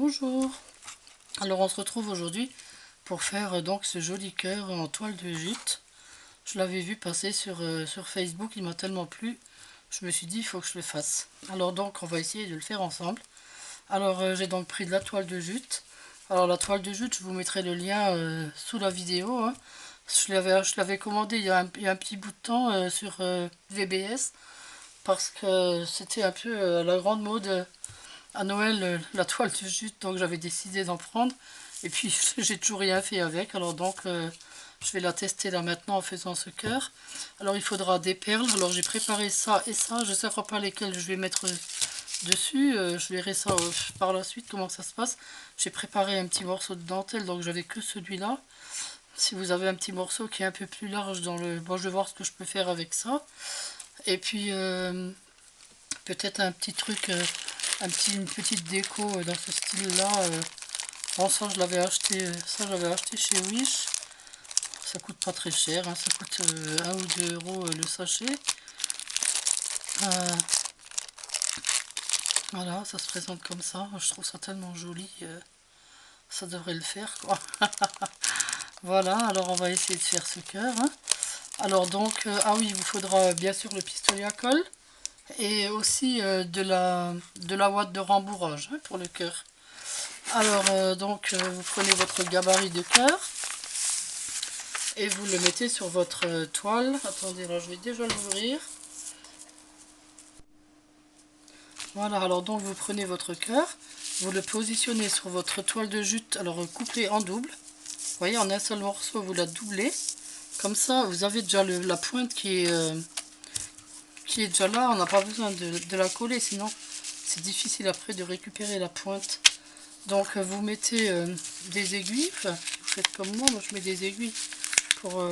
Bonjour. Alors on se retrouve aujourd'hui pour faire donc ce joli cœur en toile de jute. Je l'avais vu passer sur Facebook, il m'a tellement plu. Je me suis dit il faut que je le fasse. Alors donc on va essayer de le faire ensemble. Alors j'ai donc pris de la toile de jute. Alors la toile de jute, je vous mettrai le lien sous la vidéo, hein. Je l'avais commandé il y a un petit bout de temps sur VBS parce que c'était un peu la grande mode à Noël, la toile de jute, donc j'avais décidé d'en prendre. Et puis j'ai toujours rien fait avec, alors donc je vais la tester là maintenant en faisant ce cœur. Alors il faudra des perles, alors j'ai préparé ça et ça, je ne sais pas lesquelles je vais mettre dessus, je verrai ça par la suite comment ça se passe. J'ai préparé un petit morceau de dentelle, donc j'avais que celui-là. Si vous avez un petit morceau qui est un peu plus large dans le... Bon, je vais voir ce que je peux faire avec ça. Et puis peut-être un petit truc, une petite déco dans ce style-là. Bon, ça je l'avais acheté, chez Wish. Ça coûte pas très cher, hein, ça coûte 1 ou 2 euros le sachet. Voilà, ça se présente comme ça. Je trouve ça tellement joli, ça devrait le faire, quoi. Voilà, alors on va essayer de faire ce cœur, hein. Alors donc, ah oui, il vous faudra bien sûr le pistolet à colle et aussi de la ouate de rembourrage, hein, pour le cœur. Alors donc vous prenez votre gabarit de cœur et vous le mettez sur votre toile. Attendez, là je vais déjà l'ouvrir. Voilà, alors donc vous prenez votre cœur, vous le positionnez sur votre toile de jute, alors couplée en double. Vous voyez, en un seul morceau, vous la doublez. Comme ça, vous avez déjà la pointe qui est déjà là. On n'a pas besoin de la coller, sinon c'est difficile après de récupérer la pointe. Donc vous mettez des aiguilles, enfin, vous faites comme moi je mets des aiguilles pour,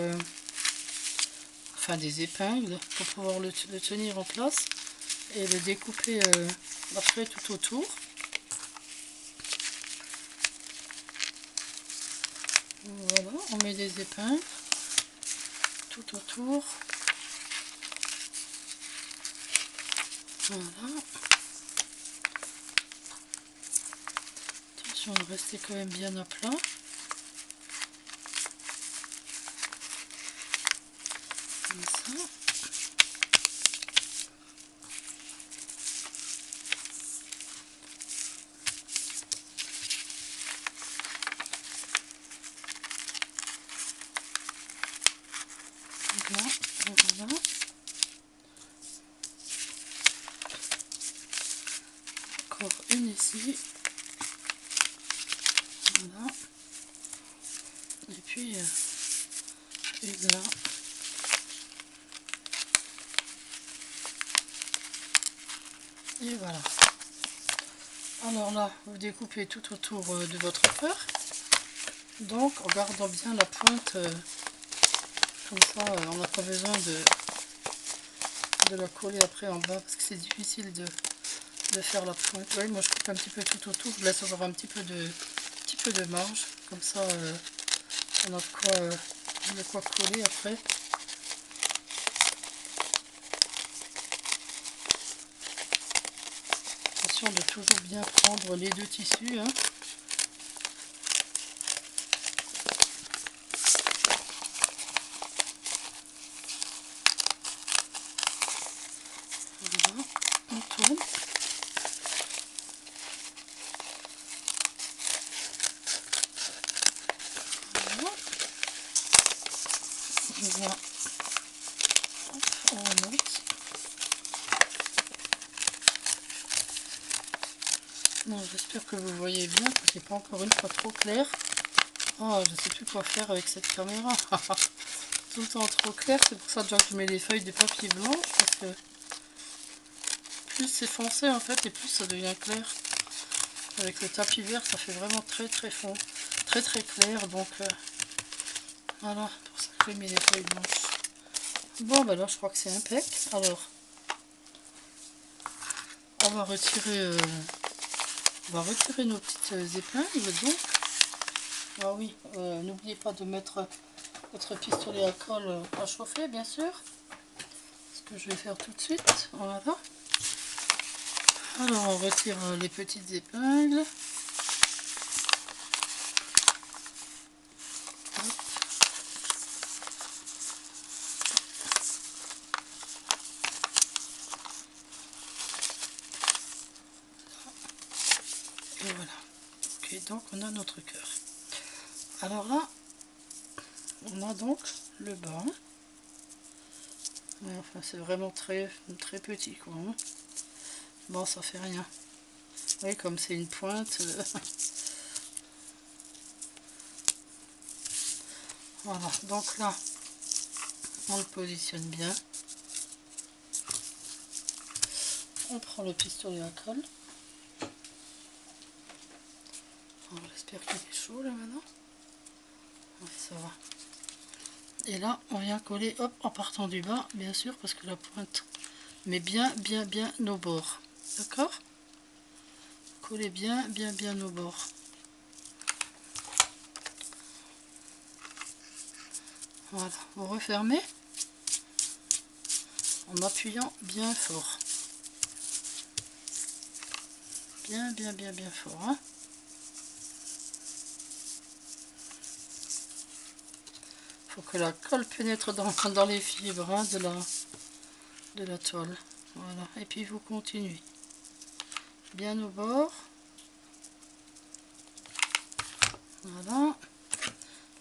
enfin des épingles pour pouvoir le tenir en place et le découper après tout autour. Voilà, on met des épingles tout autour. Voilà. Attention de rester quand même bien à plat. Comme ça. Voilà, voilà. Encore une ici. Voilà. Et puis une là. Et voilà. Alors là, vous découpez tout autour de votre cœur. Donc en gardant bien la pointe, comme ça on n'a pas besoin de la coller après en bas parce que c'est difficile de faire la pointe. Oui, moi je coupe un petit peu tout autour, je laisse avoir un petit peu de marge, comme ça on a de quoi coller après. Attention de toujours bien prendre les deux tissus, hein. Voilà, on tourne. Voilà. Voilà. Hop, on remonte. Bon, j'espère que vous voyez bien, que c'est pas encore une fois trop clair. Oh, je sais plus quoi faire avec cette caméra. Tout le temps trop clair, c'est pour ça déjà que je mets des feuilles de papier blanc, parce que plus c'est foncé en fait et plus ça devient clair. Avec le tapis vert, ça fait vraiment très très fond, très très clair, donc voilà, pour ça que j'ai mis des feuilles blanches. Bon, ben là je crois que c'est impec. Alors on va retirer nos petites épingles donc. Ah oui, n'oubliez pas de mettre votre pistolet à colle à chauffer, bien sûr. Ce que je vais faire tout de suite. Voilà. Alors on retire les petites épingles. on a notre cœur. Alors là, on a donc le bas. Ouais, enfin, c'est vraiment très petit, quoi. Hein. Bon, ça fait rien. Oui, comme c'est une pointe. Voilà, donc là, on le positionne bien. On prend le pistolet à colle. J'espère qu'il est chaud là maintenant. Oui, ça va. Et là, on vient coller, hop, en partant du bas, bien sûr, parce que la pointe met bien nos bords. D'accord? Collez bien nos bords. Voilà, vous refermez en appuyant bien fort. Bien fort. Hein. Faut que la colle pénètre dans les fibres hein, de la toile. Voilà, et puis vous continuez. Bien au bord. Voilà.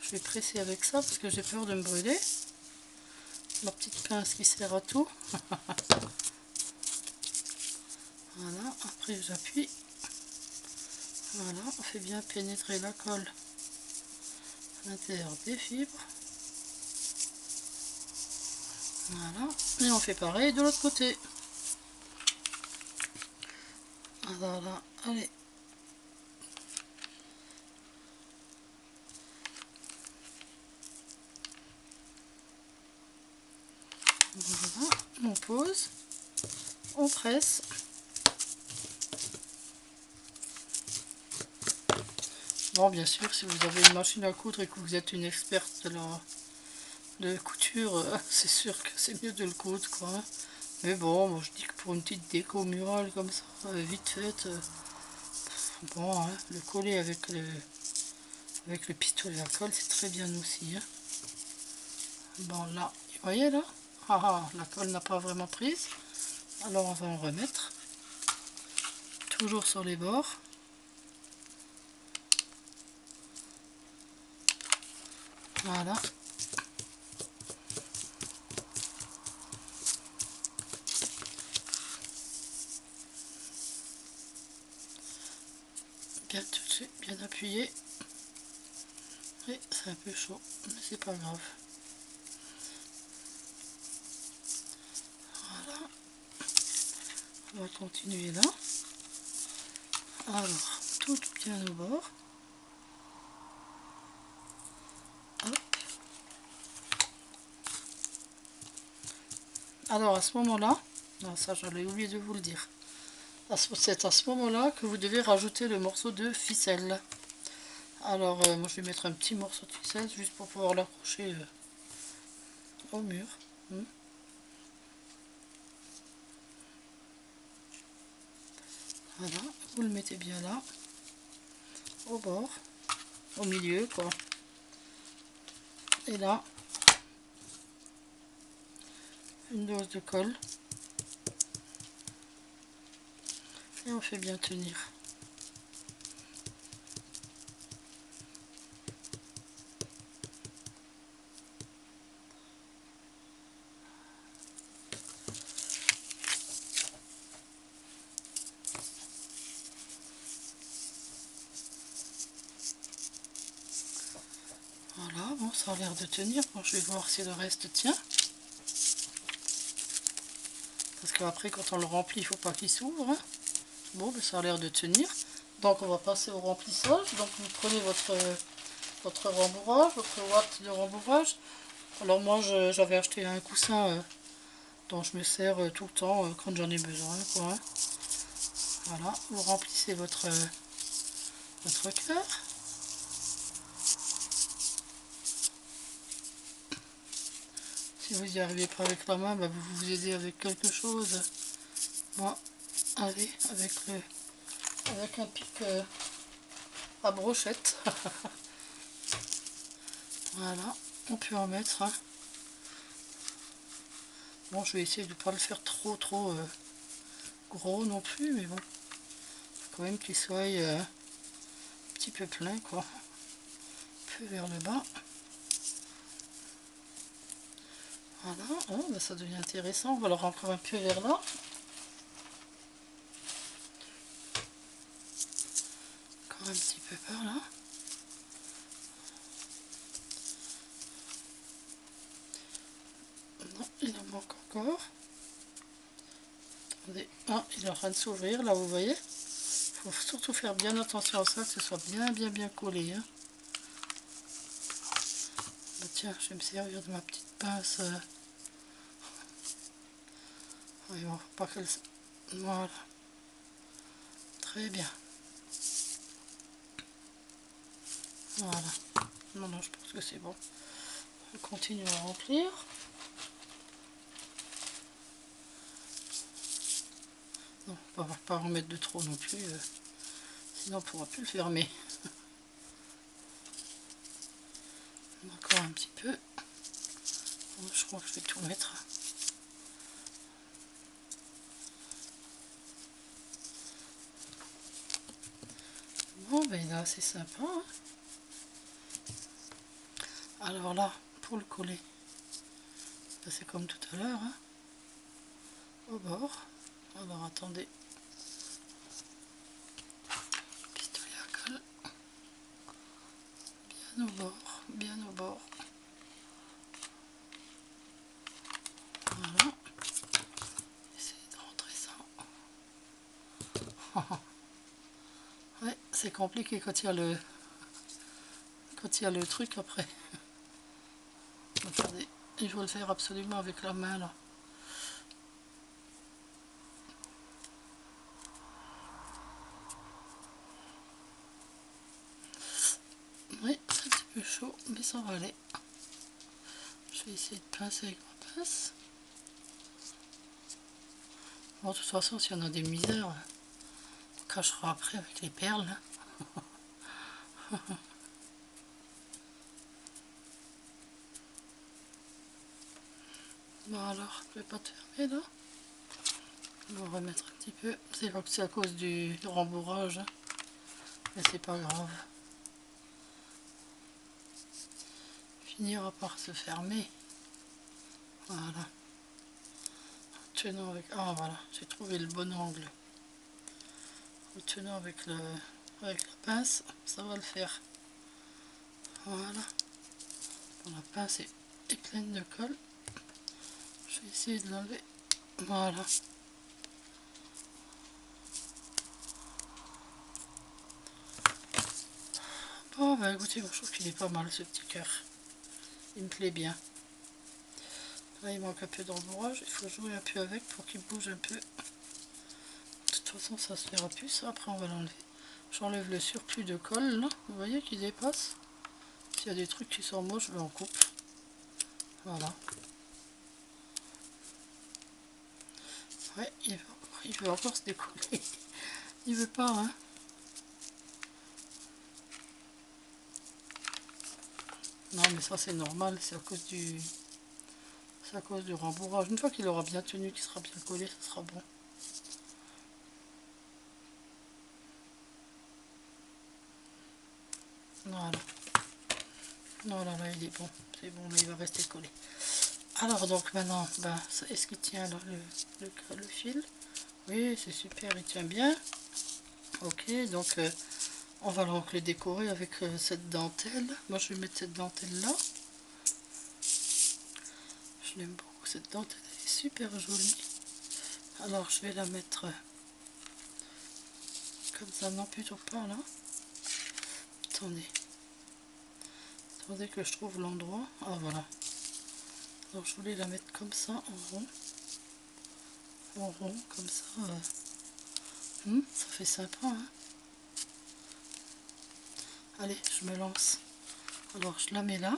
Je vais presser avec ça parce que j'ai peur de me brûler. Ma petite pince qui sert à tout. Voilà, après j'appuie. Voilà, on fait bien pénétrer la colle à l'intérieur des fibres. Voilà, et on fait pareil de l'autre côté. Voilà, allez. Voilà, on pose, on presse. Bon, bien sûr, si vous avez une machine à coudre et que vous êtes une experte de couture, c'est sûr que c'est mieux de le coudre, quoi. Mais bon, moi je dis que pour une petite déco murale comme ça, vite faite, bon, hein, le coller avec le pistolet à colle, c'est très bien aussi. Hein. Bon, là, vous voyez là, la colle n'a pas vraiment prise. Alors on va en remettre. Toujours sur les bords. Voilà. Bien tout de suite, bien appuyé. Et c'est un peu chaud, mais c'est pas grave. Voilà. On va continuer là. Alors, tout bien au bord. Hop. Alors à ce moment-là, ça j'allais oublier de vous le dire. C'est à ce moment-là que vous devez rajouter le morceau de ficelle. Alors moi je vais mettre un petit morceau de ficelle juste pour pouvoir l'accrocher au mur. Voilà, vous le mettez bien là, au bord, au milieu quoi. Et là, une dose de colle. Et on fait bien tenir. Voilà, bon ça a l'air de tenir. Bon, je vais voir si le reste tient. Parce qu'après quand on le remplit, il ne faut pas qu'il s'ouvre. Hein. Bon, ben, ça a l'air de tenir. Donc on va passer au remplissage. Donc vous prenez votre rembourrage, votre ouate de rembourrage. Alors moi j'avais acheté un coussin dont je me sers tout le temps quand j'en ai besoin. Quoi, hein. Voilà, vous remplissez votre cœur. Si vous n'y arrivez pas avec la main, bah vous vous aidez avec quelque chose. Moi, allez, avec un pic à brochette. Voilà, on peut en mettre. Hein. Bon, je vais essayer de ne pas le faire trop gros non plus, mais bon, faut quand même qu'il soit un petit peu plein, quoi. Un peu vers le bas. Voilà, oh, ben ça devient intéressant. On va le encore un peu vers là. Encore un petit peu par là. Non, il en manque encore. Attendez, ah, il est en train de s'ouvrir, là, vous voyez. Il faut surtout faire bien attention à ça, que ce soit bien collé. Hein. Bah, tiens, je vais me servir de ma petite pince. Voyons, pas qu'elle... Voilà. Très bien. Voilà. Non, je pense que c'est bon. On continue à remplir. Non, on va pas en mettre de trop non plus. Sinon, on ne pourra plus le fermer. Encore un petit peu. Je crois que je vais tout mettre. Bon, ben là, c'est sympa. Hein. Alors là, pour le coller, c'est comme tout à l'heure. Hein. Au bord. Alors, attendez. Pistolet à colle. Bien au bord. Bien au bord. Voilà. Essayez de rentrer ça. Ouais, c'est compliqué quand il y a le truc après. Regardez, il faut le faire absolument avec la main là. Oui, c'est un petit peu chaud, mais ça va aller. Je vais essayer de pincer avec ma pince. Bon, de toute façon, s'il y en a des misères, on cachera après avec les perles. Bon alors, je vais pas te fermer là. On va remettre un petit peu. C'est à cause du rembourrage. Hein. Mais c'est pas grave. Finira par se fermer. Voilà. Tenant avec... Ah voilà, j'ai trouvé le bon angle. En tenant avec la pince, ça va le faire. Voilà. Bon, la pince est pleine de colle. Je vais essayer de l'enlever. Voilà. Bon, bah écoutez, je trouve qu'il est pas mal ce petit cœur. Il me plaît bien. Là, il manque un peu d'embourrage. Il faut jouer un peu avec pour qu'il bouge un peu. De toute façon, ça se fera plus. Ça, après, on va l'enlever. J'enlève le surplus de colle, là. Vous voyez qui dépasse. S'il y a des trucs qui sont moches, je l'en coupe. Voilà. Ouais, il veut encore se décoller. Il veut pas, hein. Non, mais ça, c'est normal. C'est à cause du rembourrage. Une fois qu'il aura bien tenu, qu'il sera bien collé, ça sera bon. Voilà. Voilà, là, il est bon. C'est bon, là, il va rester collé. Alors, donc, maintenant, ben, est-ce qu'il tient là, le fil? Oui, c'est super, il tient bien. Ok, donc, on va donc le décorer avec cette dentelle. Moi, je vais mettre cette dentelle-là. Je l'aime beaucoup, cette dentelle, elle est super jolie. Alors, je vais la mettre comme ça, non, plutôt pas là. Attendez. Attendez que je trouve l'endroit. Ah, voilà. Alors, je voulais la mettre comme ça, en rond. En rond, comme ça. Ça fait sympa, hein. Allez, je me lance. Alors, je la mets là,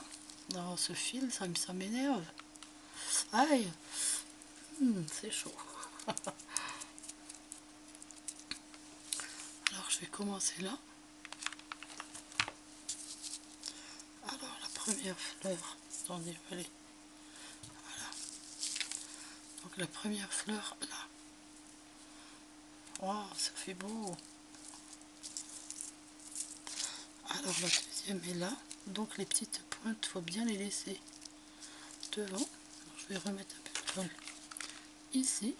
dans ce fil, ça m'énerve. Aïe, c'est chaud. Alors, je vais commencer là. Alors, la première fleur, attendez, allez. Voilà. Donc, la première fleur, là. Waouh, ça fait beau. Alors la deuxième est là, donc les petites pointes, faut bien les laisser devant. Alors, je vais remettre un peu de colle ici.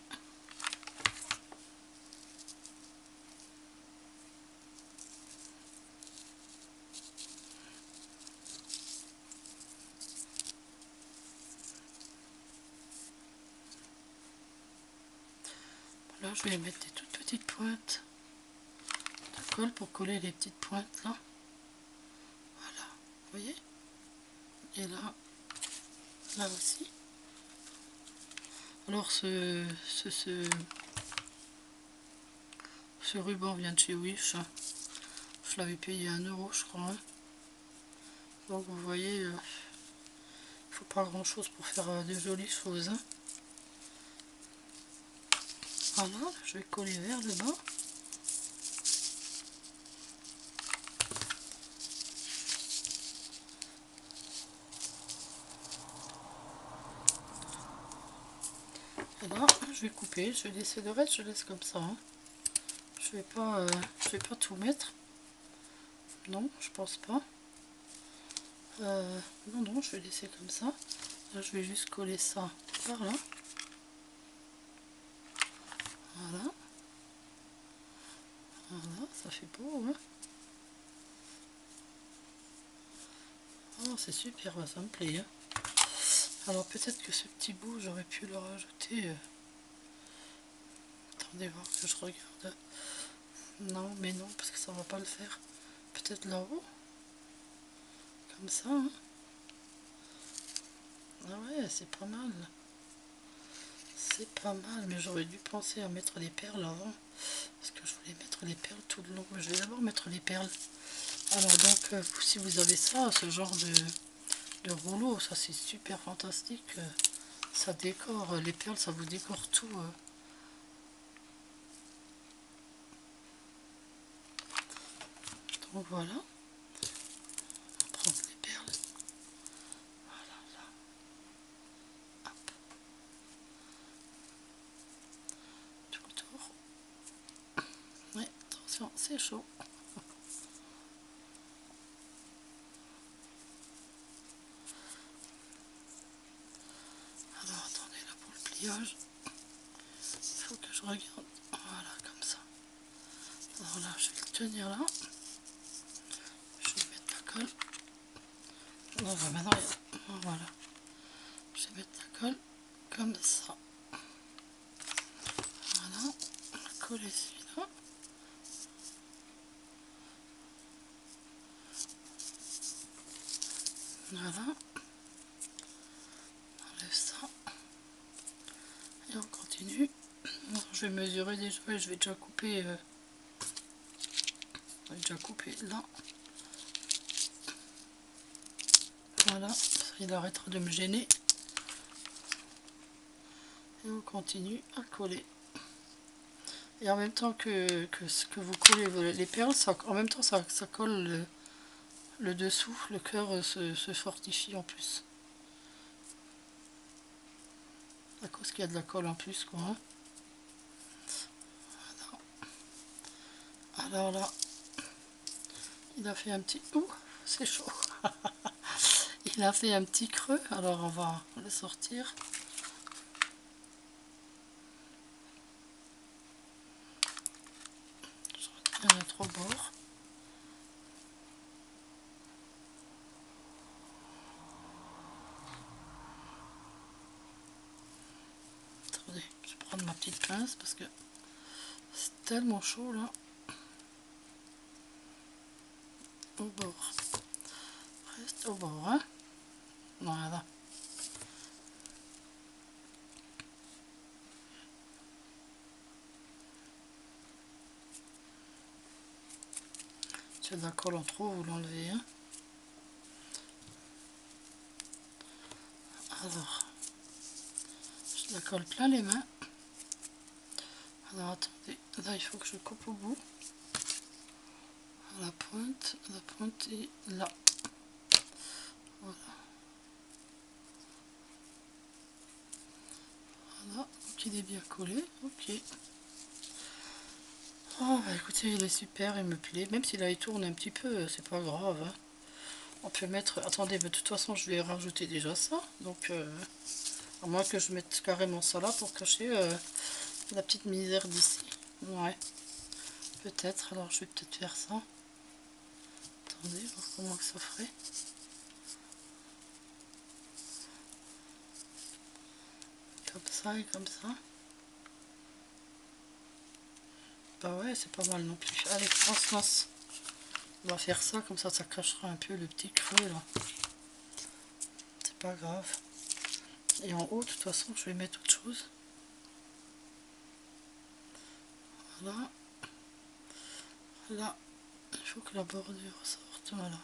Là, je vais mettre des toutes petites pointes de colle pour coller les petites pointes là. Voilà, vous voyez? Et là, là aussi. Alors ce ruban vient de chez Wish. Je l'avais payé 1 € je crois. Donc vous voyez, il ne faut pas grand chose pour faire de jolies choses. Voilà, je vais coller vers le bas. Et là, je vais couper, je vais laisser le reste, je laisse comme ça. Je vais pas tout mettre. Non, je pense pas. Non, je vais laisser comme ça. Là, je vais juste coller ça par là. Voilà. Voilà, ça fait beau, hein. Oh, c'est super, ça me plaît. Hein. Alors peut-être que ce petit bout, j'aurais pu le rajouter. Attendez voir que je regarde. Non, mais non, parce que ça va pas le faire. Peut-être là-haut. Comme ça, hein. Ah ouais, c'est pas mal. C'est pas mal, mais j'aurais dû penser à mettre les perles avant. Parce que je voulais mettre les perles tout le long. Je vais d'abord mettre les perles. Alors donc, si vous avez ça, ce genre de rouleau, ça c'est super fantastique. Ça décore, les perles, ça vous décore tout. Donc voilà. On prend les perles. Voilà, là. Hop. Tout autour. Ouais, attention, c'est chaud. Alors attendez, là pour le pliage, il faut que je regarde. Voilà, comme ça. Alors là, je vais le tenir là. Je vais mettre la colle. On va maintenant, voilà. Je vais mettre la colle comme ça. Voilà, on va coller celui-là. Voilà, on enlève ça. Et on continue. Alors, je vais mesurer déjà et je vais déjà couper. Là. Voilà, il arrêtera de me gêner. Et on continue à coller. Et en même temps que vous collez les perles, en même temps ça colle le dessous, le cœur se fortifie en plus. À cause qu'il y a de la colle en plus, quoi. Hein. Alors là, il a fait un petit... Ouh, c'est chaud. Il a fait un petit creux, alors on va le sortir. Je retiens les 3 bords. Attendez, je vais prendre ma petite pince parce que c'est tellement chaud là. Au bord. Reste au bord, hein. Voilà. Si il y a de la colle en trop, vous l'enlevez, hein. Alors, je la colle plein les mains. Alors attendez, là il faut que je coupe au bout. La pointe est là. Voilà. Voilà, donc il est bien collé. Ok. Oh bah écoutez, il est super, il me plaît. Même s'il a tourne un petit peu, c'est pas grave. Hein. On peut mettre... Attendez, mais de toute façon, je vais rajouter déjà ça. Donc, à moins que je mette carrément ça là pour cacher la petite misère d'ici. Ouais, peut-être. Alors, je vais peut-être faire ça. Attendez, voir comment que ça ferait. Comme ça et comme ça. Bah ouais, c'est pas mal non plus. Allez, on se lance. On va faire ça, comme ça cachera un peu le petit creux là. C'est pas grave. Et en haut, de toute façon, je vais mettre autre chose. Voilà. Là, il faut que la bordure sorte. Voilà.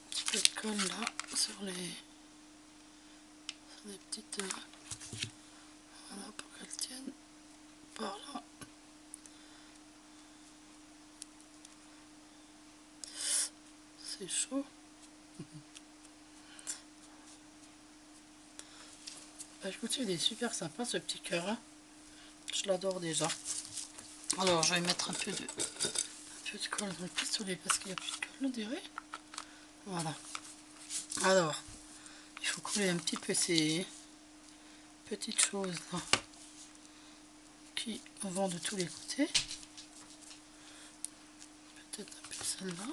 Un petit peu de colle là, sur les petites... voilà, pour qu'elles tiennent. Par là. C'est chaud. Bah écoutez, il est super sympa ce petit cœur. Hein. Je l'adore déjà. Alors, je vais mettre un peu de colle dans le pistolet parce qu'il n'y a plus de colle, on dirait. Voilà. Alors, il faut coller un petit peu ces petites choses là qui vont de tous les côtés. Peut-être un peu celle-là.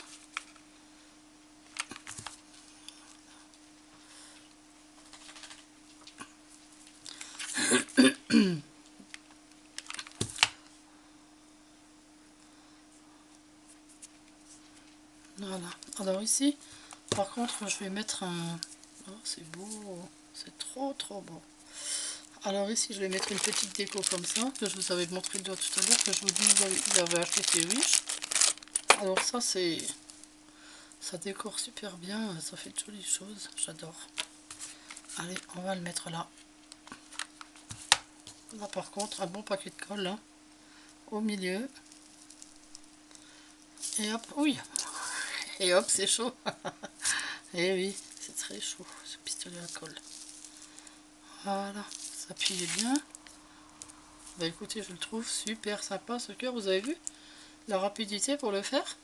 Voilà. Alors ici, par contre, je vais mettre un... Oh, c'est beau. C'est trop beau. Alors ici, je vais mettre une petite déco comme ça, que je vous avais montré le doigt tout à l'heure, que je vous dis, il avait acheté chez Wish. Alors ça, c'est... ça décore super bien, ça fait de jolies choses, j'adore. Allez, on va le mettre là. Là par contre, un bon paquet de colle, hein, au milieu. Et hop, oui. Et hop, c'est chaud. Et oui, c'est très chaud, ce pistolet à colle. Voilà, ça appuie bien. Bah écoutez, je le trouve super sympa ce cœur, vous avez vu la rapidité pour le faire.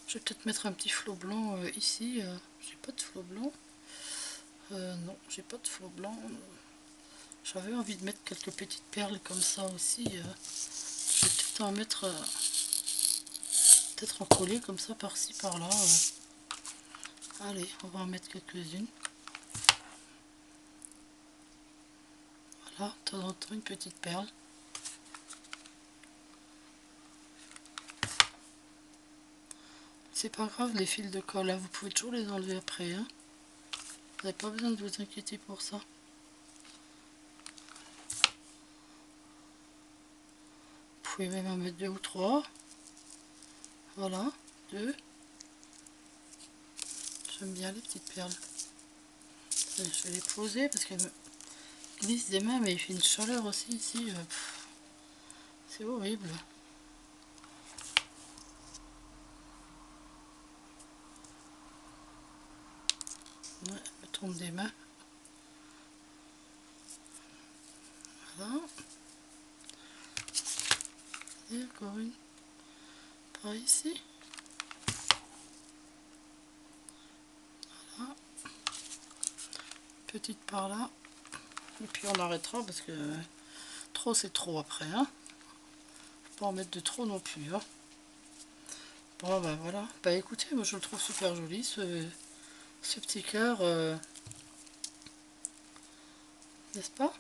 Je vais peut-être mettre un petit flot blanc ici. J'ai pas de flot blanc. Non, j'ai pas de flot blanc. J'avais envie de mettre quelques petites perles comme ça aussi. Je vais peut-être en mettre... peut-être en coller comme ça par-ci par-là. Allez, on va en mettre quelques-unes. Voilà, de temps en temps une petite perle. C'est pas grave les fils de colle, hein. Vous pouvez toujours les enlever après. Hein. Vous n'avez pas besoin de vous inquiéter pour ça. Vous pouvez même en mettre 2 ou 3. Voilà, 2. J'aime bien les petites perles. Je vais les poser parce qu'elles me glissent des mains, mais il fait une chaleur aussi ici. C'est horrible. Ouais, elle me tombe des mains. Voilà. Et encore une par ici. Voilà. Petite par là. Et puis on arrêtera parce que trop c'est trop après. Hein. Faut pas en mettre de trop non plus. Hein. Bon bah voilà. Bah écoutez, moi je le trouve super joli ce petit cœur. N'est-ce pas?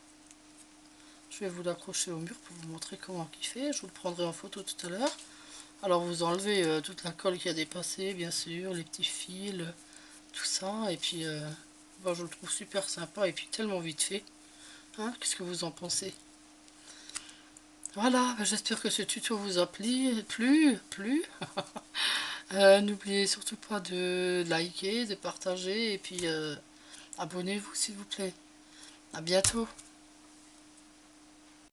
Je vais vous l'accrocher au mur pour vous montrer comment il fait. Je vous le prendrai en photo tout à l'heure. Alors vous enlevez toute la colle qui a dépassé, bien sûr, les petits fils, tout ça. Et puis bon, je le trouve super sympa et puis tellement vite fait. Hein, qu'est-ce que vous en pensez? Voilà, j'espère que ce tuto vous a plu. N'oubliez surtout pas de liker, de partager et puis abonnez-vous s'il vous plaît. À bientôt.